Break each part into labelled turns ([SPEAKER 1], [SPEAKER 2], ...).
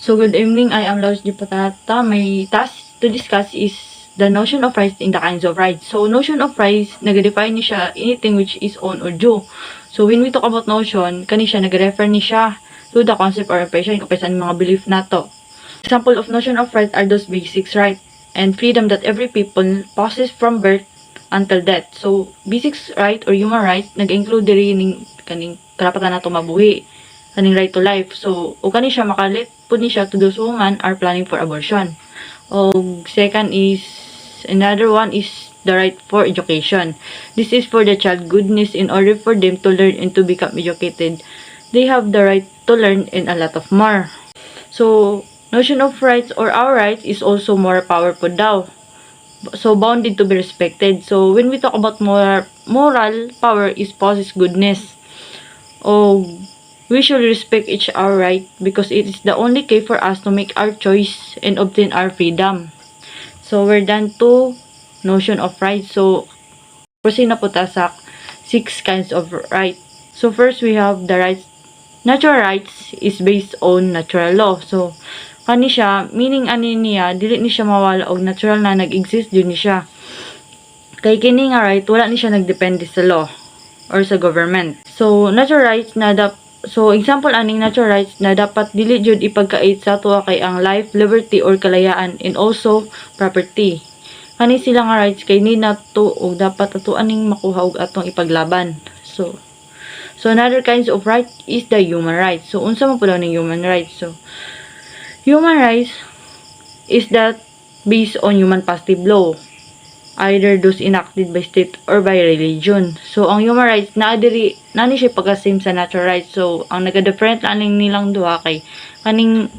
[SPEAKER 1] So good evening, I am Laus Patata. My task to discuss is the notion of rights in the kinds of rights. So notion of rights, nag-define ni siya anything which is own or due. So when we talk about notion, kani siya nag-refer ni siya to the concept or impression kapag sa mga belief nato. Example of notion of rights are those basics right and freedom that every people possess from birth until death. So basics right or human right nag-include diri ning kaning karapatan nato mabuhi, kaning right to life. So, o kani siya makalit pud ni siya to those women are planning for abortion. O second is, another one is the right for education. This is for the child goodness in order for them to learn and to become educated. They have the right to learn and a lot of more. So, notion of rights or our rights is also more powerful daw. So, bounded to be respected. So, when we talk about moral power is possess goodness. O we should respect each our right because it is the only way for us to make our choice and obtain our freedom. So, we're done to notion of right. So, proceed na po ta sa 6 kinds of right. So, first we have the rights. Natural rights is based on natural law. So, kani siya, meaning ani niya, dili ni siya mawala og natural na nag-exist yun ni siya. Kay kini nga right, wala ni siya nagdepende sa law or sa government. So, natural rights na So, example aning natural rights na dapat dili jud ipagkait sa tuwa kay ang life, liberty or kalayaan and also property. Kani sila nga rights kay ni nato og dapat ato aning makuha og atong ipaglaban. So another kinds of right is the human rights. So unsa man pud ning human rights? So human rights is that based on human positive law, either those enacted by state or by religion. So, ang human rights, nani siya pagka-same sa natural rights. So, ang nag-different lang nilang duha kay kaning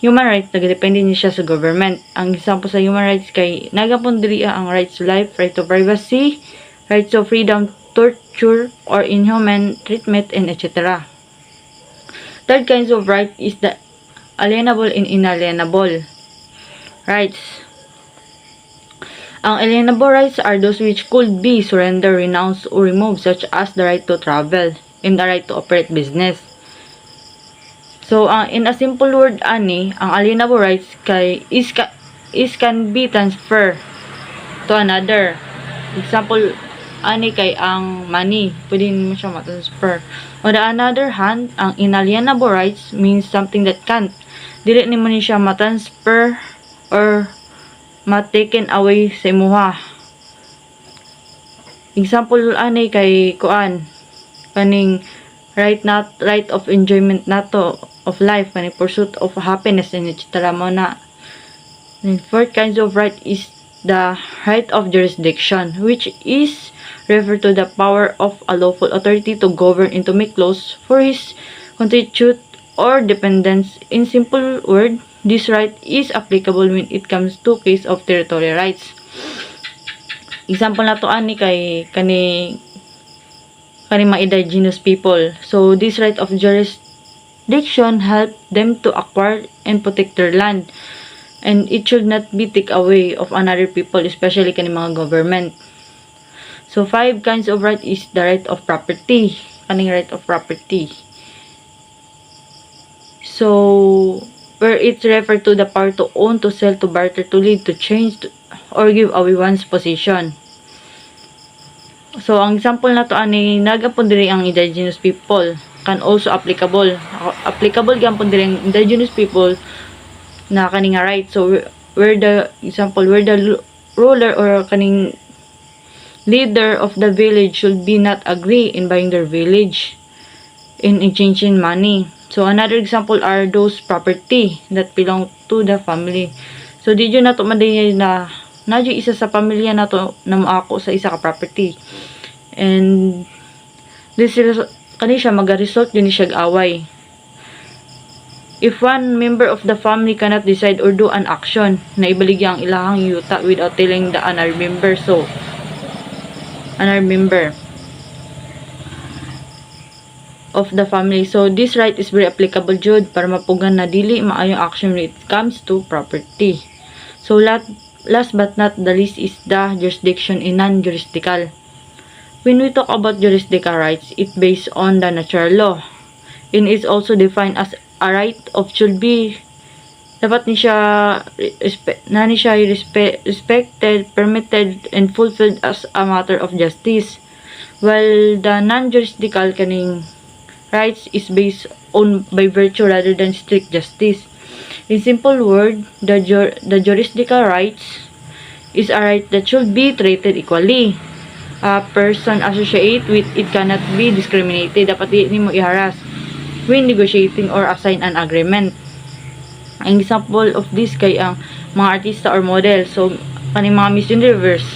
[SPEAKER 1] human rights, nag-depende niya siya sa government. Ang example sa human rights kay nagapon diri ang rights to life, right to privacy, right to freedom, torture, or inhuman treatment, and etc. Third kinds of right is the alienable and inalienable rights. Ang alienable rights are those which could be surrendered, renounced, or removed, such as the right to travel and the right to operate business. So, in a simple word, ang alienable rights is can be transferred to another. Example, kay ang money, pwede mo siya ma-transfer. On the other hand, ang inalienable rights means something that can't. Dili ni mo ni siya ma-transfer or ma-taken away sa imuha. Example kay kaning right of enjoyment nato of life, kaning pursuit of happiness and etc. mo na. And fourth kinds of right is the right of jurisdiction, which is refer to the power of a lawful authority to govern and to make laws for his constitute or dependents. In simple word, this right is applicable when it comes to case of territorial rights. Example na to kay kani mga indigenous people. So this right of jurisdiction help them to acquire and protect their land, and it should not be take away of another people, especially kani mga government. So 5 kinds of right is the right of property. Kaning right of property. So where it refer to the power to own, to sell, to barter, to leave, to change, or give away one's possession. So, ang example na to nagapon diri ang indigenous people can also applicable gyapon diri ang indigenous people na kaning right. So, where the ruler or kaning leader of the village should be not agree in buying their village in exchanging money. So, another example are those property that belong to the family. So, di yun na to maday na nadyo isa sa pamilya na to na maako sa isa ka property. And this is kani siya mag-result yun siya away. If one member of the family cannot decide or do an action na ibaligya ang ilahang yuta without telling the another member, so another member of the family. So, this right is very applicable jud para mapugan na dili maayong action when it comes to property. So, last but not the least is the jurisdiction in non-jurisdical. When we talk about jurisdical rights, it based on the natural law and is also defined as a right of should be Dapat ni siya respected, permitted, and fulfilled as a matter of justice. While the non-juridical kaning rights is based on by virtue rather than strict justice. In simple word, the juridical rights is a right that should be treated equally. A person associate with it cannot be discriminated. Dapat di mo i-harass when negotiating or assign an agreement. Ang example of this kay ang mga artista or model. So, kani mga Miss Universe,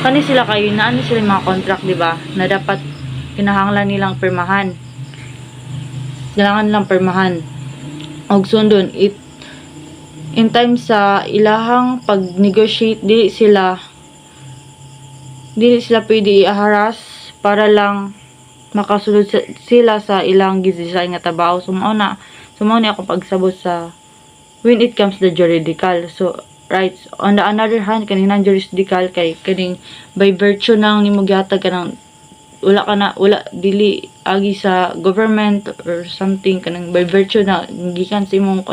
[SPEAKER 1] kani sila kayo na ano sila mga contract, di ba? Na dapat kinahanglan nilang pirmahan. Kailangan nilang pirmahan. Og sundon, in time sa ilahang pag-negotiate, dili sila pwede i-harass para lang makasulod sila sa ilang gidesign nga trabaho. Sumao ni ako pagsabot sa when it comes to the juridical. So, rights. On the another hand, kaninang juridical kay kaning by virtue nang nimo gihatag kanang wala dili agi sa government or something kanang by virtue na gikan sa imong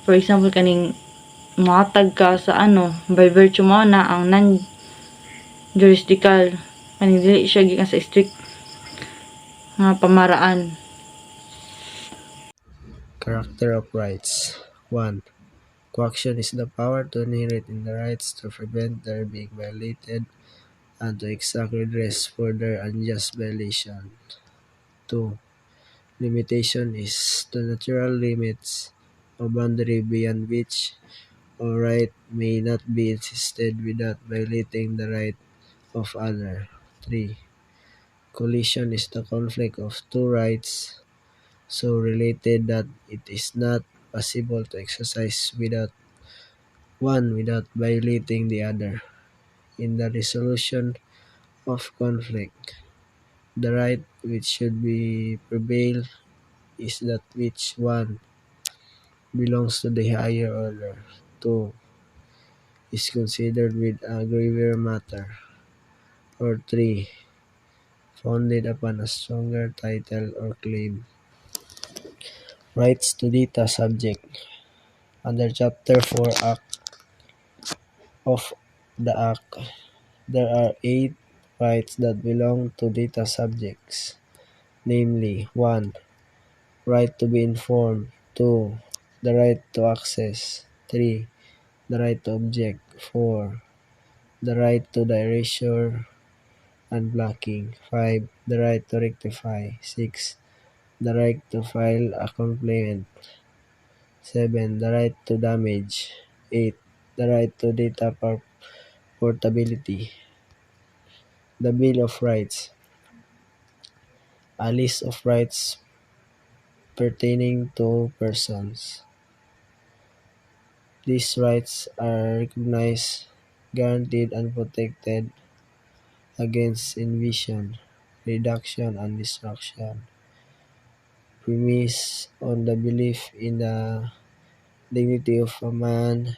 [SPEAKER 1] for example kaning matag ka sa by virtue mo na ang non juridical kaning dili siya gikan sa strict nga pamaraan.
[SPEAKER 2] Character of rights. 1. Coaction is the power to inherit in the rights to prevent their being violated and to exact redress for their unjust violation. 2. Limitation is the natural limits or boundary beyond which a right may not be insisted without violating the right of other. 3. Collision is the conflict of two rights so related that it is not possible to exercise one without violating the other. In the resolution of conflict, the right which should be prevail is that which one belongs to the higher order. 2. Is considered with a graver matter. Or 3. Founded upon a stronger title or claim. Rights to data subject. Under Chapter 4 of the Act, there are 8 rights that belong to data subjects, namely 1. Right to be informed. 2. The right to access. 3. The right to object. 4. The right to the erasure and blocking. 5. The right to rectify. 6. The right to file a complaint. 7. The right to damage. 8. The right to data portability. The Bill of Rights. A list of rights pertaining to persons. These rights are recognized, guaranteed, and protected against invasion, reduction, and destruction, premised on the belief in the dignity of a man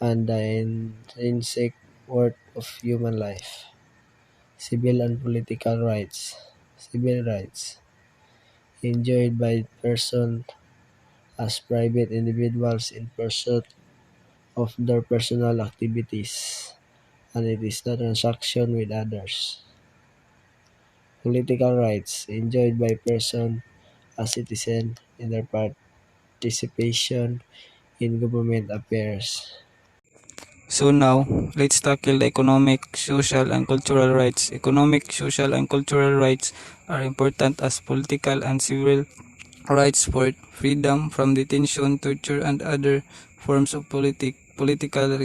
[SPEAKER 2] and the intrinsic worth of human life. Civil and political rights. Civil rights enjoyed by persons as private individuals in pursuit of their personal activities, and it is not a transaction with others. Political rights enjoyed by persons as citizens in their participation in government affairs.
[SPEAKER 3] So now, let's tackle the economic, social, and cultural rights. Economic, social, and cultural rights are important as political and civil rights for freedom from detention, torture, and other forms of political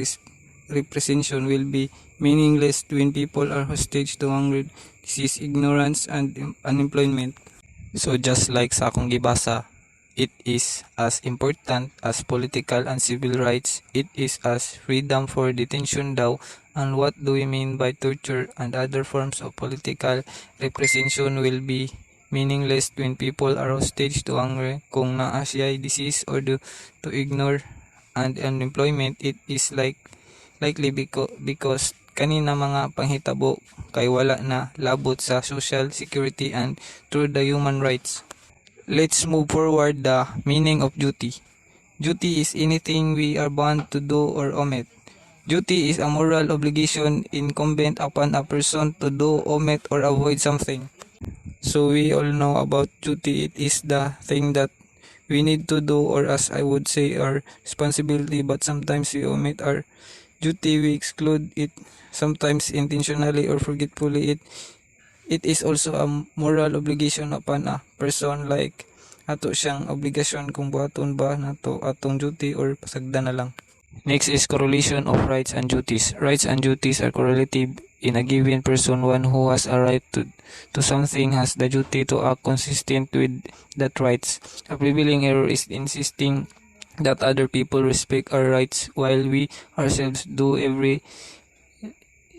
[SPEAKER 3] representation will be meaningless when people are hostage to hunger, disease, ignorance, and unemployment. So just like sa akong gibasa, it is as important as political and civil rights. It is as freedom for detention daw. And what do we mean by torture and other forms of political representation will be meaningless when people are hostage to hunger. Kung naa siya disease or to ignore and unemployment, it is likely because kanina mga panghitabo kay wala na labot sa social security and through the human rights. Let's move forward the meaning of duty. Duty is anything we are bound to do or omit. Duty is a moral obligation incumbent upon a person to do, omit, or avoid something. So we all know about duty. It is the thing that we need to do, or as I would say, our responsibility, but sometimes we omit our duty, we exclude it, sometimes intentionally or forgetfully. It is also a moral obligation upon a person, like ato siyang obligasyon kung buhaton ba nato atong duty or pasagdan na lang. Next is correlation of rights and duties. Rights and duties are correlative in a given person. One who has a right to something has the duty to act consistent with that rights. A prevailing error is insisting that other people respect our rights while we ourselves do every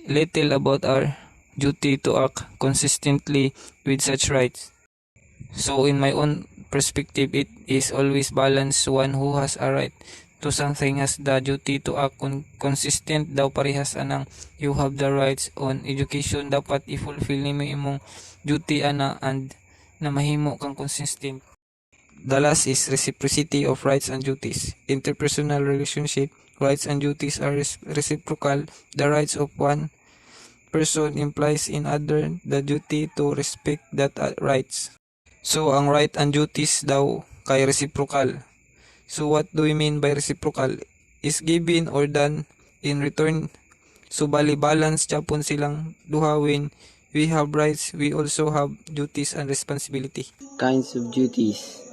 [SPEAKER 3] little about our duty to act consistently with such rights. So in my own perspective, it is always balanced. One who has a right to something has the duty to act consistent daw parehas anang you have the rights on education, dapat i-fulfill nimo imong duty ana and na mahimo kang consistent. The last is reciprocity of rights and duties. Interpersonal relationship, rights and duties are reciprocal. The rights of one person implies in other the duty to respect that rights. So ang right and duties daw kay reciprocal. So what do we mean by reciprocal? Is given or done in return. So bali balance chapon silang duha. When we have rights, we also have duties and responsibility.
[SPEAKER 4] Kinds of duties.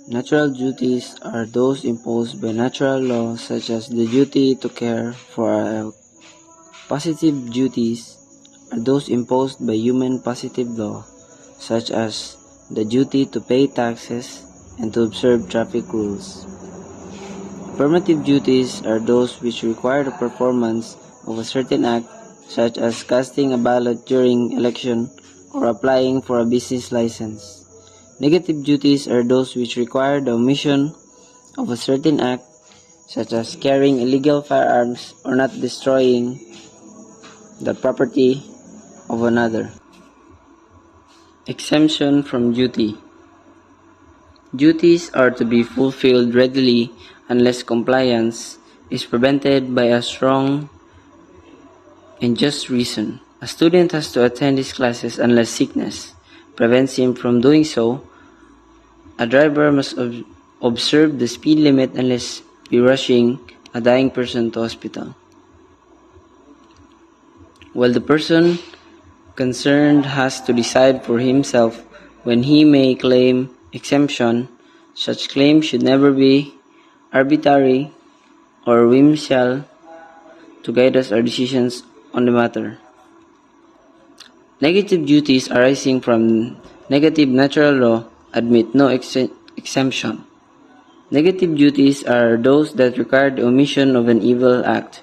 [SPEAKER 4] Natural duties are those imposed by natural law, such as the duty to care for our health. Positive duties are those imposed by human positive law, such as the duty to pay taxes and to observe traffic rules. Affirmative duties are those which require the performance of a certain act, such as casting a ballot during election or applying for a business license. Negative duties are those which require the omission of a certain act, such as carrying illegal firearms or not destroying the property of another. Exemption from duty. Duties are to be fulfilled readily unless compliance is prevented by a strong and just reason. A student has to attend his classes unless sickness prevents him from doing so. A driver must observe the speed limit unless be rushing a dying person to hospital. While the person concerned has to decide for himself when he may claim exemption, such claims should never be arbitrary or whimsical to guide us our decisions on the matter. Negative duties arising from negative natural law admit no exemption. Negative duties are those that require the omission of an evil act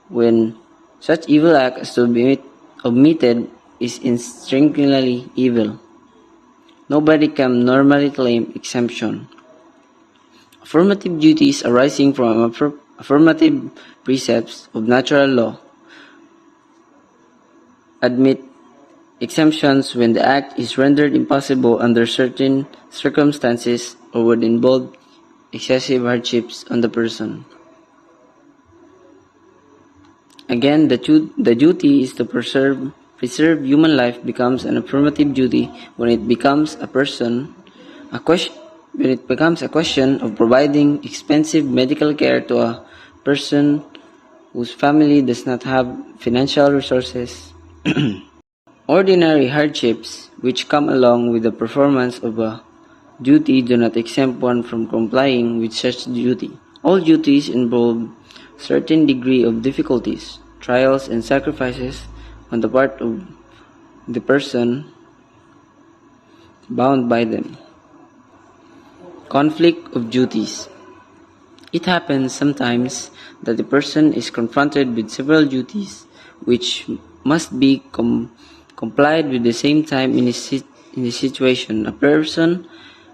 [SPEAKER 4] when such evil act as to be omitted is intrinsically evil. Nobody can normally claim exemption. Affirmative duties arising from affirmative precepts of natural law admit exemptions when the act is rendered impossible under certain circumstances or would involve excessive hardships on the person. Again, the duty is to preserve human life becomes an affirmative duty when it becomes a question of providing expensive medical care to a person whose family does not have financial resources. Ordinary hardships which come along with the performance of a duty do not exempt one from complying with such duty. All duties involve certain degree of difficulties, trials, and sacrifices on the part of the person bound by them. Conflict of duties. It happens sometimes that the person is confronted with several duties which must be complied with the same time in the situation. A person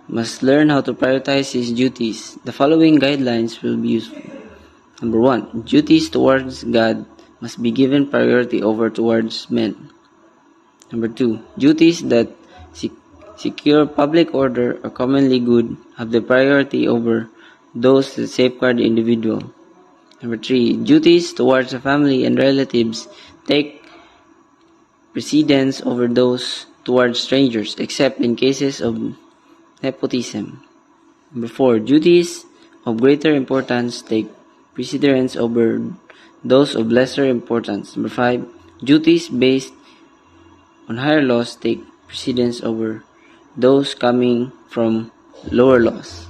[SPEAKER 4] must learn how to prioritize his duties. The following guidelines will be useful. Number 1. Duties towards God must be given priority over towards men. Number 2. Duties that secure public order or commonly good have the priority over those that safeguard the individual. Number 3. Duties towards the family and relatives take precedence over those towards strangers, except in cases of nepotism. Number 4. Duties of greater importance take precedence over those of lesser importance. Number 5. Duties based on higher laws take precedence over those coming from lower laws.